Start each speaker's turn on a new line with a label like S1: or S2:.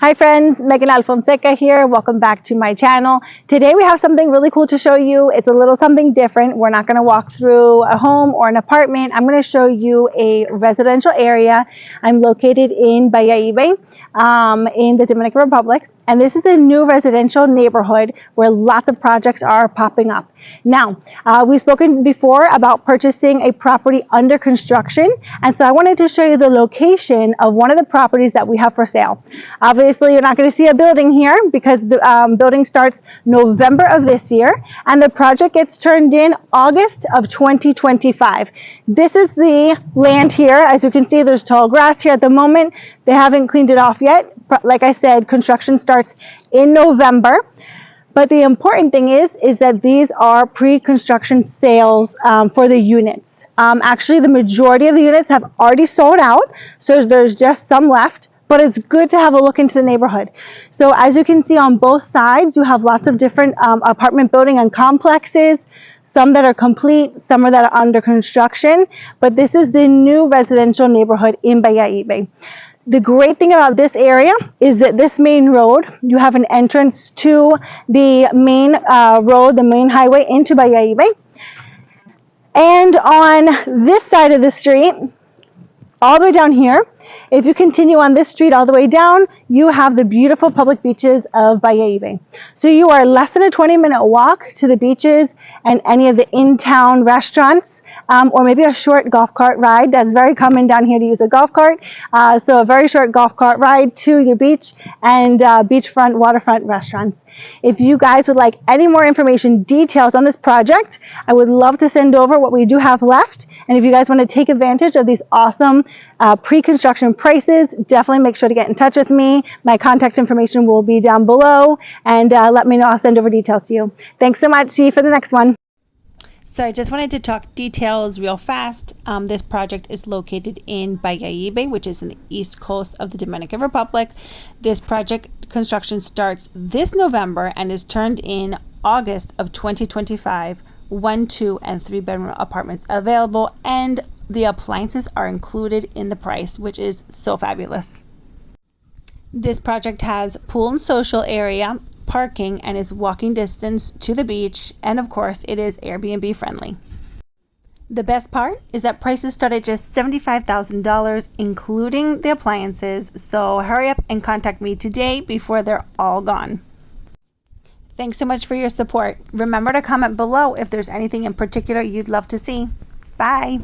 S1: Hi friends, Megan Alfonseca here. Welcome back to my channel. Today we have something really cool to show you. It's a little something different. We're not going to walk through a home or an apartment. I'm going to show you a residential area. I'm located in Bayahibe, in the Dominican Republic. And this is a new residential neighborhood where lots of projects are popping up. Now, we've spoken before about purchasing a property under construction. And so I wanted to show you the location of one of the properties that we have for sale. Obviously, you're not going to see a building here because the building starts November of this year. And the project gets turned in August of 2025. This is the land here. As you can see, there's tall grass here at the moment. They haven't cleaned it off yet. Like I said, construction starts in November. But the important thing is that these are pre-construction sales for the units. Actually, the majority of the units have already sold out, so there's just some left. But it's good to have a look into the neighborhood. So as you can see on both sides, you have lots of different apartment building and complexes. Some that are complete, some that are under construction. But this is the new residential neighborhood in Bayahibe. The great thing about this area is that this main road, you have an entrance to the main road, the main highway into Bayahibe. And on this side of the street, all the way down here, if you continue on this street all the way down, you have the beautiful public beaches of Bayahibe. So you are less than a 20-minute walk to the beaches and any of the in-town restaurants. Or maybe a short golf cart ride. That's very common down here to use a golf cart. So a very short golf cart ride to your beach and beachfront, waterfront restaurants. If you guys would like any more information, details on this project, I would love to send over what we do have left. And if you guys want to take advantage of these awesome pre-construction prices, definitely make sure to get in touch with me. My contact information will be down below. And let me know. I'll send over details to you. Thanks so much. See you for the next one.
S2: So I just wanted to talk details real fast. This project is located in Bayahibe, which is in the east coast of the Dominican Republic. This project construction starts this November and is turned in August of 2025. 1, 2, and 3 bedroom apartments available, and the appliances are included in the price, which is so fabulous. This project has pool and social area, parking, and is walking distance to the beach, and of course it is Airbnb friendly. The best part is that prices start at just $75,000 including the appliances, so hurry up and contact me today before they're all gone. Thanks so much for your support. Remember to comment below if there's anything in particular you'd love to see. Bye.